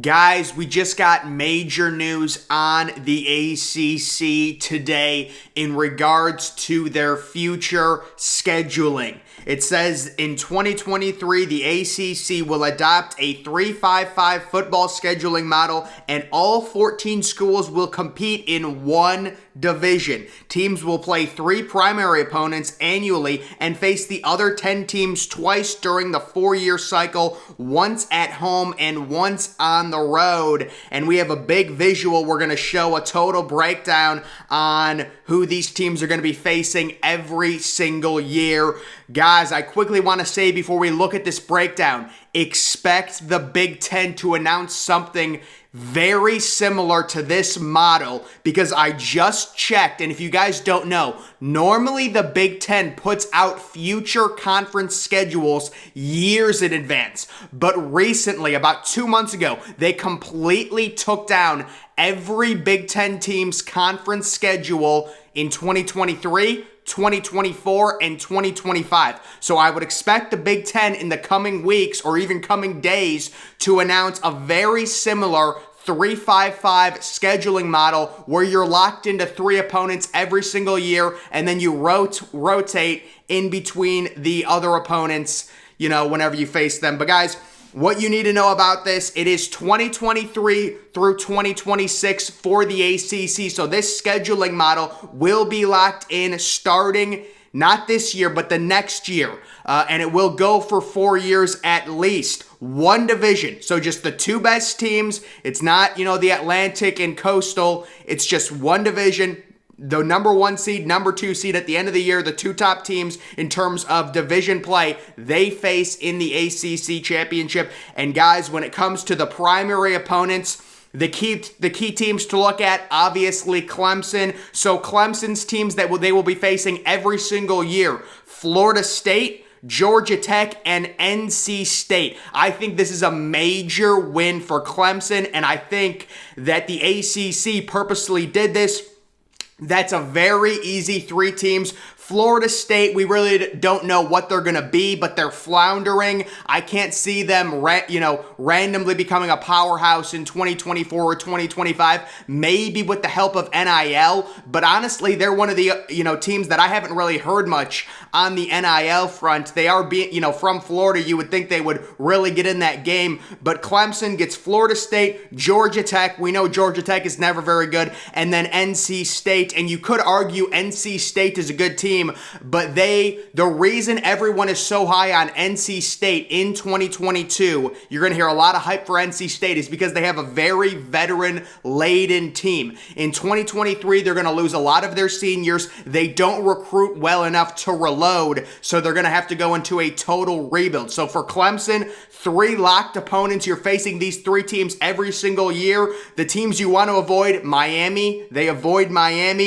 Guys, we just got major news on the ACC today in regards to their future scheduling. It says in 2023, the ACC will adopt a 3-5-5 football scheduling model, and all 14 schools will compete in one division. Teams will play 3 primary opponents annually and face the other 10 teams twice during the 4-year cycle, once at home and once on the road. And we have a big visual. We're going to show a total breakdown on who these teams are going to be facing every single year. Guys, I quickly want to say before we look at this breakdown, expect the Big Ten to announce something very similar to this model, because I just checked, and if you guys don't know, normally the Big Ten puts out future conference schedules years in advance, but recently, about 2 months ago, they completely took down every Big Ten team's conference schedule in 2023, 2024, and 2025. So I would expect the Big Ten in the coming weeks or even coming days to announce a very similar 3-5-5 scheduling model where you're locked into 3 opponents every single year, and then you rotate in between the other opponents, whenever you face them. But guys, what you need to know about this, it is 2023 through 2026 for the ACC. So this scheduling model will be locked in starting not this year, but the next year. And it will go for 4 years at least. One division. So just the 2 best teams. It's not, the Atlantic and Coastal. It's just one division. The number 1 seed, number 2 seed at the end of the year, the 2 top teams in terms of division play, they face in the ACC championship. And guys, when it comes to the primary opponents, the key teams to look at, obviously Clemson. So Clemson's teams that they will be facing every single year: Florida State, Georgia Tech, and NC State. I think this is a major win for Clemson, and I think that the ACC purposely did this. That's a very easy 3 teams. Florida State, we really don't know what they're going to be, but they're floundering. I can't see them, randomly becoming a powerhouse in 2024 or 2025, maybe with the help of NIL. But honestly, they're one of the, teams that I haven't really heard much on the NIL front. They are from Florida. You would think they would really get in that game. But Clemson gets Florida State, Georgia Tech. We know Georgia Tech is never very good. And then NC State. And you could argue NC State is a good team, but the reason everyone is so high on NC State in 2022, you're going to hear a lot of hype for NC State, is because they have a very veteran-laden team. In 2023, they're going to lose a lot of their seniors. They don't recruit well enough to reload, so they're going to have to go into a total rebuild. So for Clemson, 3 locked opponents. You're facing these 3 teams every single year. The teams you want to avoid: Miami. They avoid Miami.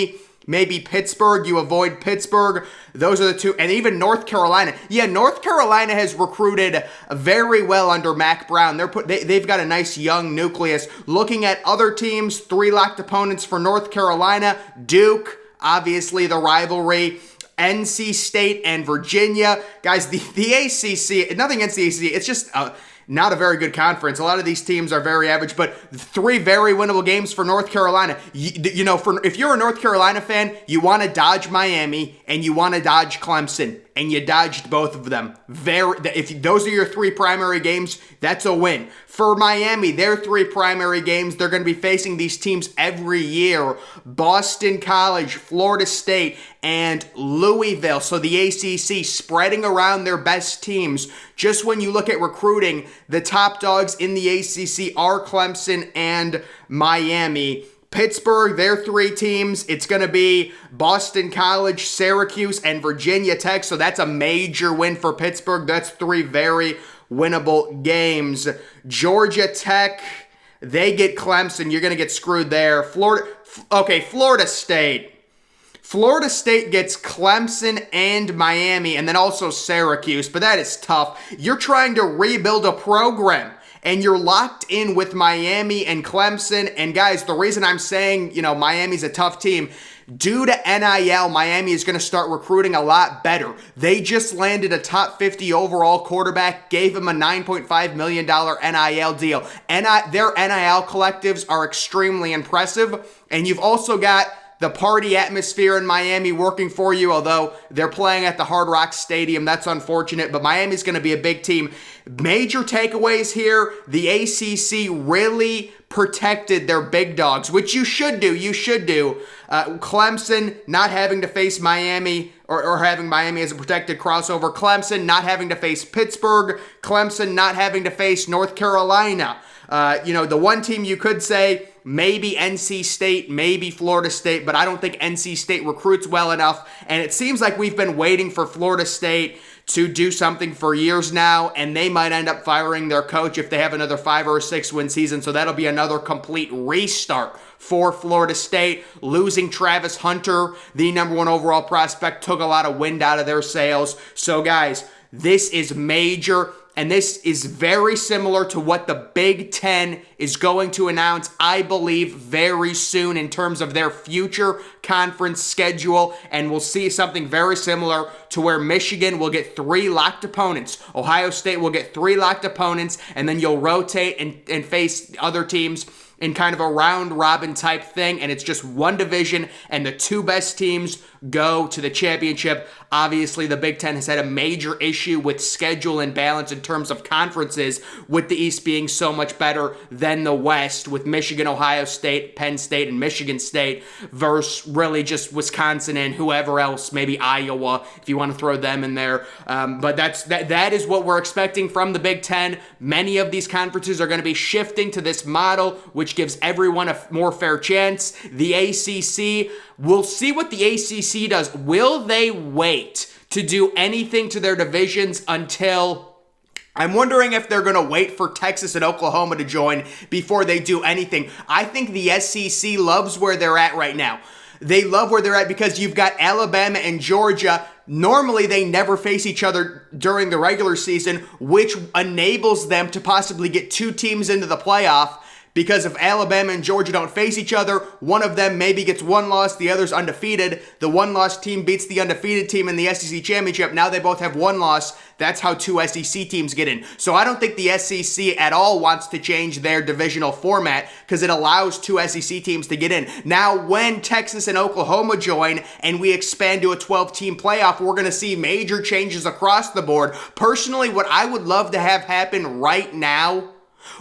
Maybe Pittsburgh, you avoid Pittsburgh. Those are the 2. And even North Carolina. Yeah, North Carolina has recruited very well under Mac Brown. They've got a nice young nucleus. Looking at other teams, 3 locked opponents for North Carolina: Duke, obviously the rivalry, NC State, and Virginia. Guys, the ACC, nothing against the ACC, it's just not a very good conference. A lot of these teams are very average, but 3 very winnable games for North Carolina. If you're a North Carolina fan, you want to dodge Miami and you want to dodge Clemson, and you dodged both of them. If those are your 3 primary games, that's a win. For Miami, their 3 primary games, they're going to be facing these teams every year: Boston College, Florida State, and Louisville. So the ACC spreading around their best teams. Just when you look at recruiting, the top dogs in the ACC are Clemson and Miami. Pittsburgh, their 3 teams, it's going to be Boston College, Syracuse, and Virginia Tech. So that's a major win for Pittsburgh. That's 3 very winnable games. Georgia Tech, they get Clemson. You're going to get screwed there. Florida State. Florida State gets Clemson and Miami, and then also Syracuse. But that is tough. You're trying to rebuild a program, and you're locked in with Miami and Clemson. And guys, the reason I'm saying, Miami's a tough team, Due to NIL, Miami is going to start recruiting a lot better. They just landed a top 50 overall quarterback, gave him a $9.5 million NIL deal. Their NIL collectives are extremely impressive, and you've also got the party atmosphere in Miami working for you, although they're playing at the Hard Rock Stadium. That's unfortunate, but Miami's going to be a big team. Major takeaways here: the ACC really protected their big dogs, which you should do. Clemson not having to face Miami, or having Miami as a protected crossover. Clemson not having to face Pittsburgh. Clemson not having to face North Carolina. The one team you could say maybe NC State, maybe Florida State, but I don't think NC State recruits well enough. And it seems like we've been waiting for Florida State to do something for years now, and they might end up firing their coach if they have another 5 or 6 win season. So that'll be another complete restart for Florida State. Losing Travis Hunter, the #1 overall prospect, took a lot of wind out of their sails. So guys, this is major. And this is very similar to what the Big Ten is going to announce, I believe, very soon in terms of their future conference schedule. And we'll see something very similar to where Michigan will get 3 locked opponents. Ohio State will get 3 locked opponents, and then you'll rotate and face other teams in kind of a round-robin type thing, and it's just one division, and the 2 best teams go to the championship. Obviously, the Big Ten has had a major issue with schedule and balance in terms of conferences, with the East being so much better than the West, with Michigan, Ohio State, Penn State, and Michigan State, versus really just Wisconsin and whoever else, maybe Iowa, if you want to throw them in there. But that is what we're expecting from the Big Ten. Many of these conferences are going to be shifting to this model, which gives everyone a more fair chance. The ACC, we'll see what the ACC does. Will they wait to do anything to their divisions until... I'm wondering if they're going to wait for Texas and Oklahoma to join before they do anything. I think the SEC loves where they're at right now. They love where they're at because you've got Alabama and Georgia. Normally, they never face each other during the regular season, which enables them to possibly get 2 teams into the playoff. Because if Alabama and Georgia don't face each other, one of them maybe gets 1 loss, the other's undefeated. The 1-loss team beats the undefeated team in the SEC championship. Now they both have 1 loss. That's how 2 SEC teams get in. So I don't think the SEC at all wants to change their divisional format because it allows 2 SEC teams to get in. Now, when Texas and Oklahoma join and we expand to a 12-team playoff, we're going to see major changes across the board. Personally, what I would love to have happen right now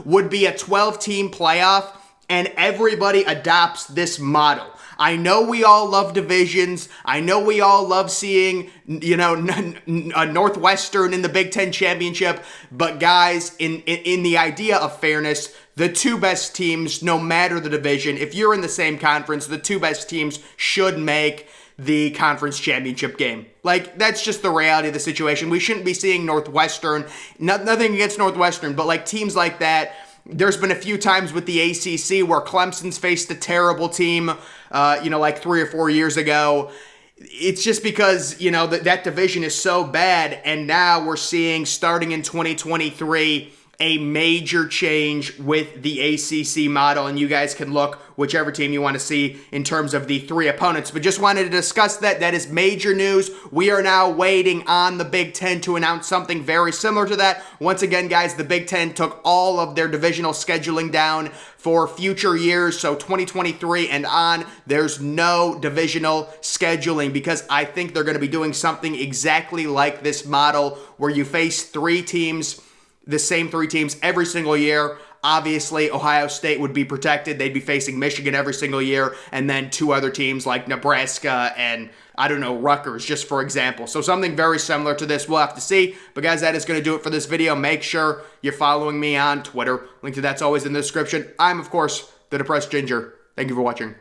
would be a 12-team playoff, and everybody adopts this model. I know we all love divisions. I know we all love seeing, Northwestern in the Big Ten championship. But guys, in the idea of fairness, the 2 best teams, no matter the division, if you're in the same conference, the 2 best teams should make the conference championship game. Like, that's just the reality of the situation. We shouldn't be seeing Northwestern, nothing against Northwestern, but like teams like that. There's been a few times with the ACC where Clemson's faced a terrible team, like 3 or 4 years ago. It's just because, that division is so bad, and now we're seeing, starting in 2023, a major change with the ACC model, and you guys can look whichever team you want to see in terms of the 3 opponents. But just wanted to discuss that. That is major news. We are now waiting on the Big Ten to announce something very similar to that. Once again, guys, the Big Ten took all of their divisional scheduling down for future years. So 2023 and on, there's no divisional scheduling because I think they're going to be doing something exactly like this model where you face 3 teams, the same 3 teams every single year. Obviously, Ohio State would be protected. They'd be facing Michigan every single year, and then 2 other teams like Nebraska and, Rutgers, just for example. So something very similar to this. We'll have to see. But guys, that is going to do it for this video. Make sure you're following me on Twitter. Link to that's always in the description. I'm, of course, the Depressed Ginger. Thank you for watching.